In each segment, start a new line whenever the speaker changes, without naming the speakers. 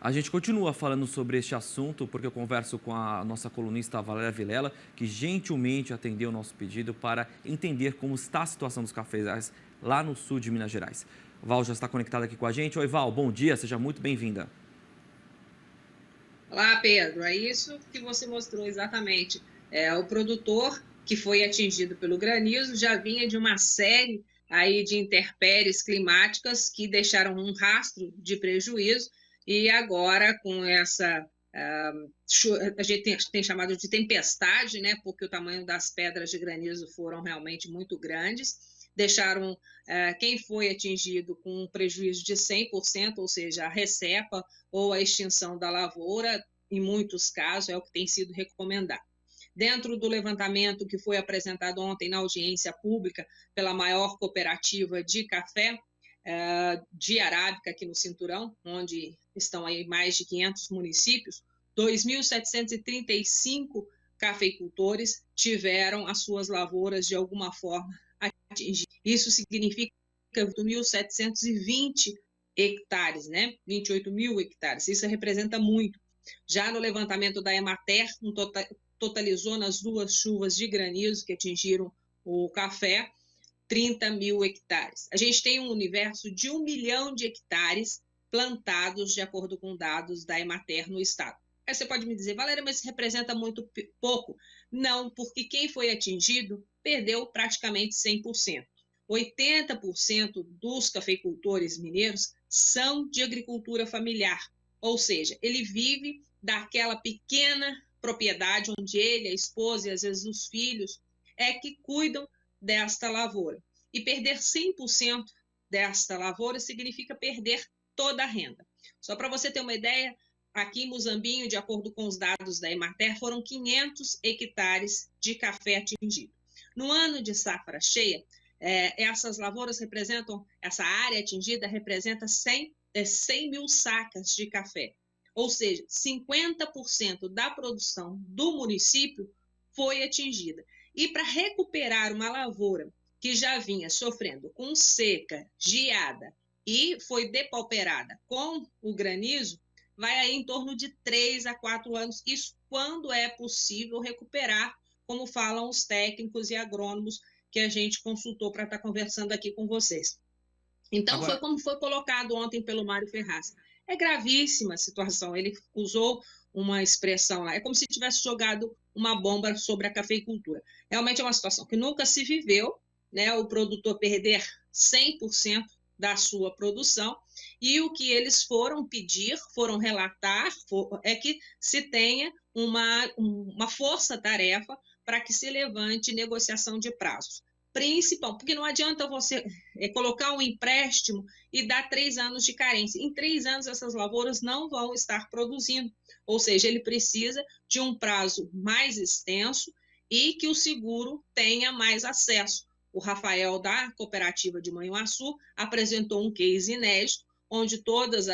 A gente continua falando sobre este assunto porque eu converso com a nossa colunista Valéria Vilela, que gentilmente atendeu o nosso pedido para entender como está a situação dos cafezais lá no sul de Minas Gerais. Val já está conectada aqui com a gente. Oi, Val, bom dia, seja muito bem-vinda.
Olá, Pedro. É isso que você mostrou exatamente. O produtor que foi atingido pelo granizo já vinha de uma série aí de intempéries climáticas que deixaram um rastro de prejuízo e agora com essa a gente tem chamado de tempestade, né? Porque o tamanho das pedras de granizo foram realmente muito grandes, deixaram quem foi atingido com um prejuízo de 100%, ou seja, a recepa ou a extinção da lavoura, em muitos casos, é o que tem sido recomendado. Dentro do levantamento que foi apresentado ontem na audiência pública pela maior cooperativa de café de Arábica, aqui no Cinturão, onde estão aí mais de 500 municípios, 2.735 cafeicultores tiveram as suas lavouras de alguma forma atingidas. Isso significa 8.720 hectares, né? 28 mil hectares. Isso representa muito. Já no levantamento da Emater, totalizou nas duas chuvas de granizo que atingiram o café, 30 mil hectares. A gente tem um universo de 1 milhão de hectares plantados, de acordo com dados da Emater no estado. Aí você pode me dizer, Valéria, mas isso representa muito pouco. Não, porque quem foi atingido perdeu praticamente 100%. 80% dos cafeicultores mineiros são de agricultura familiar, ou seja, ele vive daquela pequena propriedade onde ele, a esposa e às vezes os filhos é que cuidam desta lavoura. E perder 100% desta lavoura significa perder toda a renda. Só para você ter uma ideia, aqui em Muzambinho, de acordo com os dados da Emater, foram 500 hectares de café atingido. No ano de safra cheia, essas lavouras representam, essa área atingida representa 100 mil sacas de café. Ou seja, 50% da produção do município foi atingida. E para recuperar uma lavoura que já vinha sofrendo com seca, geada e foi depauperada com o granizo, vai aí em torno de 3 a 4 anos, isso quando é possível recuperar, como falam os técnicos e agrônomos que a gente consultou para estar conversando aqui com vocês. Então, foi
Agora,
como foi colocado ontem pelo Mário Ferraz. É gravíssima a situação. Ele usou uma expressão lá, é como se tivesse jogado uma bomba sobre a cafeicultura. Realmente é uma situação que nunca se viveu, né? O produtor perder 100% da sua produção, e o que eles foram pedir, foram relatar, é que se tenha uma força-tarefa para que se levante negociação de prazos. Principal, porque não adianta você colocar um empréstimo e dar 3 anos de carência. Em 3 anos, essas lavouras não vão estar produzindo. Ou seja, ele precisa de um prazo mais extenso e que o seguro tenha mais acesso. O Rafael, da cooperativa de Manhuaçu, apresentou um case inédito, onde todos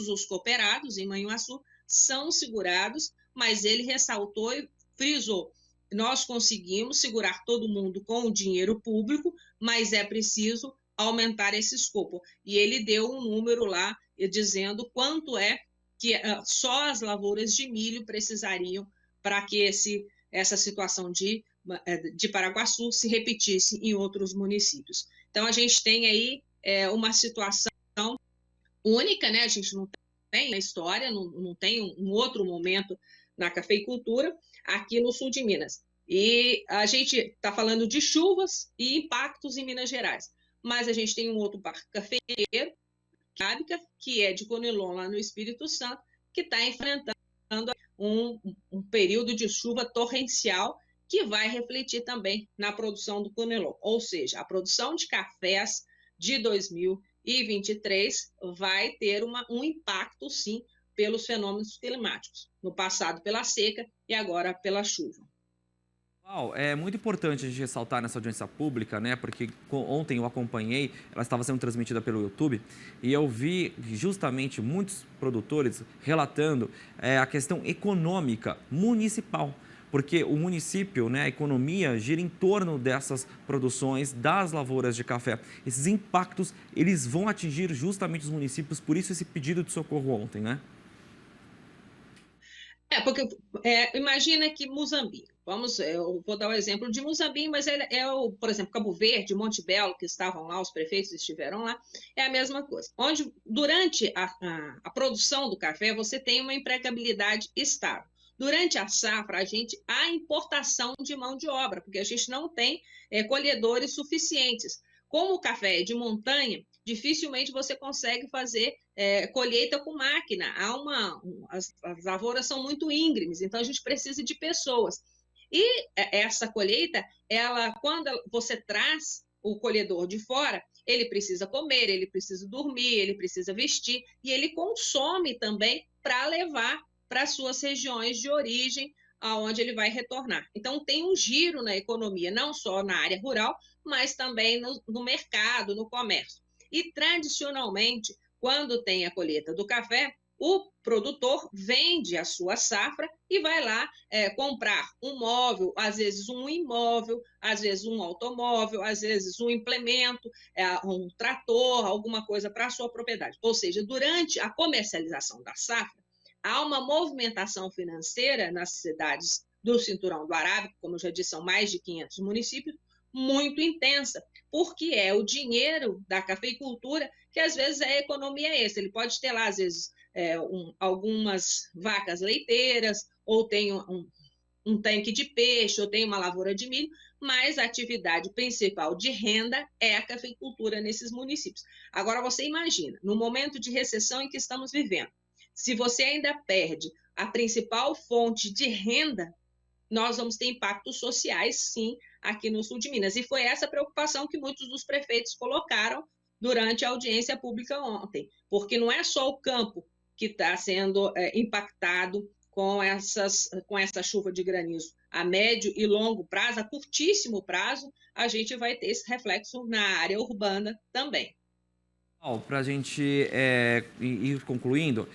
os cooperados em Manhuaçu são segurados, mas ele ressaltou e frisou: nós conseguimos segurar todo mundo com o dinheiro público, mas é preciso aumentar esse escopo. E ele deu um número lá dizendo quanto é que só as lavouras de milho precisariam para que essa situação de Paraguaçu se repetisse em outros municípios. Então, a gente tem aí uma situação única, né? A gente não tem na história, não tem um outro momento na cafeicultura aqui no sul de Minas. E a gente está falando de chuvas e impactos em Minas Gerais. Mas a gente tem um outro cafeeiro, que é de Conilon, lá no Espírito Santo, que está enfrentando um período de chuva torrencial que vai refletir também na produção do Conilon. Ou seja, a produção de cafés de 2023 vai ter um impacto, sim, pelos fenômenos climáticos. No passado pela seca e agora pela chuva.
Val, é muito importante a gente ressaltar nessa audiência pública, né? Porque ontem eu acompanhei, ela estava sendo transmitida pelo YouTube, e eu vi justamente muitos produtores relatando a questão econômica municipal. porque o município, né, a economia gira em torno dessas produções, das lavouras de café. Esses impactos, eles vão atingir justamente os municípios, por isso esse pedido de socorro ontem, né?
Porque imagina que Moçambique, eu vou dar o exemplo de Moçambique, mas por exemplo, Cabo Verde, Monte Belo, que estavam lá, os prefeitos estiveram lá, é a mesma coisa. Onde, durante a produção do café, você tem uma empregabilidade estável. Durante a safra, há importação de mão de obra, porque a gente não tem colhedores suficientes. Como o café é de montanha, dificilmente você consegue fazer colheita com máquina. As lavouras são muito íngremes, então a gente precisa de pessoas. E essa colheita, quando você traz o colhedor de fora, ele precisa comer, ele precisa dormir, ele precisa vestir e ele consome também para levar para suas regiões de origem, aonde ele vai retornar. Então tem um giro na economia, não só na área rural, mas também no mercado, no comércio. E tradicionalmente, quando tem a colheita do café, o produtor vende a sua safra e vai lá comprar um móvel, às vezes um imóvel, às vezes um automóvel, às vezes um implemento, um trator, alguma coisa para a sua propriedade. Ou seja, durante a comercialização da safra, há uma movimentação financeira nas cidades do Cinturão do Arábico, como eu já disse, são mais de 500 municípios, muito intensa, porque é o dinheiro da cafeicultura que às vezes é economia extra. Ele pode ter lá, às vezes, algumas vacas leiteiras, ou tem um tanque de peixe, ou tem uma lavoura de milho, mas a atividade principal de renda é a cafeicultura nesses municípios. Agora, você imagina, no momento de recessão em que estamos vivendo, se você ainda perde a principal fonte de renda, nós vamos ter impactos sociais, sim, aqui no sul de Minas. E foi essa preocupação que muitos dos prefeitos colocaram durante a audiência pública ontem, porque não é só o campo que está sendo impactado com essa chuva de granizo. A médio e longo prazo, a curtíssimo prazo, a gente vai ter esse reflexo na área urbana também.
Para a gente ir concluindo,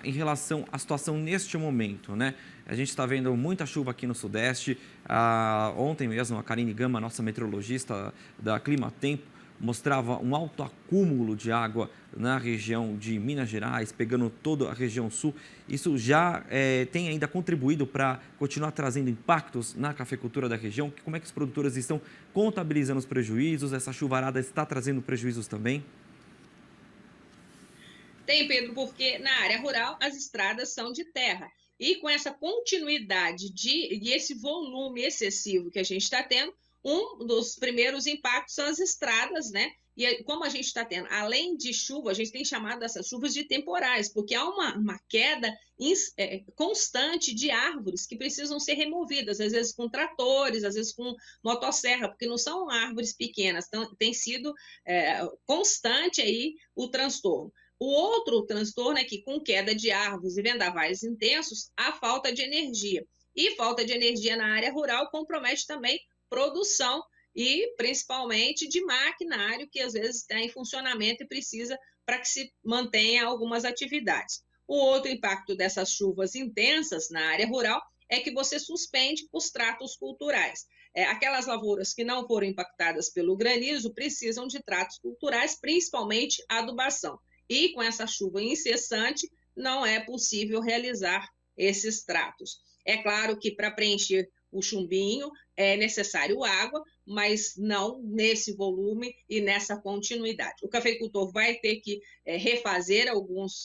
em relação à situação neste momento, né? A gente está vendo muita chuva aqui no Sudeste. Ontem mesmo, a Karine Gama, nossa meteorologista da Clima Tempo, mostrava um alto acúmulo de água na região de Minas Gerais, pegando toda a região sul. Isso já tem ainda contribuído para continuar trazendo impactos na cafeicultura da região. Como é que os produtores estão contabilizando os prejuízos? Essa chuvarada está trazendo prejuízos também?
Tem, Pedro, porque na área rural as estradas são de terra. E com essa continuidade e esse volume excessivo que a gente está tendo, um dos primeiros impactos são as estradas, né? E como a gente está tendo, além de chuva, a gente tem chamado essas chuvas de temporais, porque há uma queda constante de árvores que precisam ser removidas, às vezes com tratores, às vezes com motosserra, porque não são árvores pequenas, então tem sido constante aí o transtorno. O outro transtorno é que, com queda de árvores e vendavais intensos, há falta de energia. E falta de energia na área rural compromete também produção e, principalmente, de maquinário que, às vezes, está em funcionamento e precisa para que se mantenha algumas atividades. O outro impacto dessas chuvas intensas na área rural é que você suspende os tratos culturais. Aquelas lavouras que não foram impactadas pelo granizo precisam de tratos culturais, principalmente adubação. E com essa chuva incessante, não é possível realizar esses tratos. É claro que para preencher o chumbinho é necessário água, mas não nesse volume e nessa continuidade. O cafeicultor vai ter que refazer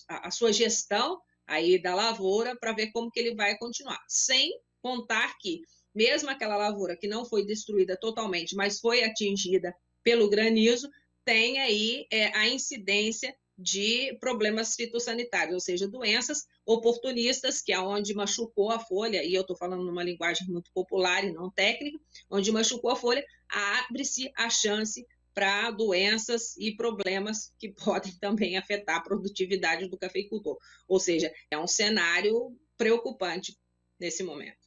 a sua gestão aí da lavoura para ver como que ele vai continuar, sem contar que mesmo aquela lavoura que não foi destruída totalmente, mas foi atingida pelo granizo, tem aí a incidência de problemas fitossanitários, ou seja, doenças oportunistas, que é onde machucou a folha, e eu estou falando numa linguagem muito popular e não técnica, onde machucou a folha, abre-se a chance para doenças e problemas que podem também afetar a produtividade do cafeicultor. Ou seja, é um cenário preocupante nesse momento.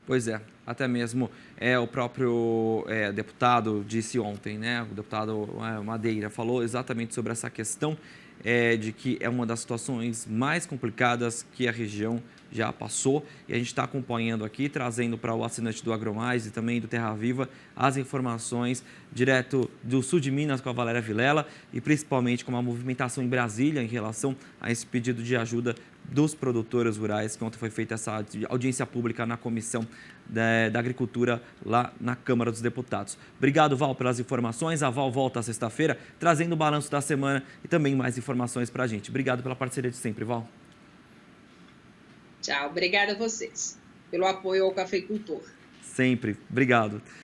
Pois é, até mesmo o próprio deputado disse ontem, né? O deputado Madeira falou exatamente sobre essa questão de que é uma das situações mais complicadas que a região já passou e a gente está acompanhando aqui, trazendo para o assinante do AgroMais e também do Terra Viva as informações direto do sul de Minas com a Valéria Vilela e principalmente com a movimentação em Brasília em relação a esse pedido de ajuda dos produtores rurais, que ontem foi feita essa audiência pública na Comissão da Agricultura lá na Câmara dos Deputados. Obrigado, Val, pelas informações. A Val volta sexta-feira trazendo o balanço da semana e também mais informações para a gente. Obrigado pela parceria de sempre, Val.
Tchau, obrigada a vocês pelo apoio ao cafeicultor.
Sempre. Obrigado.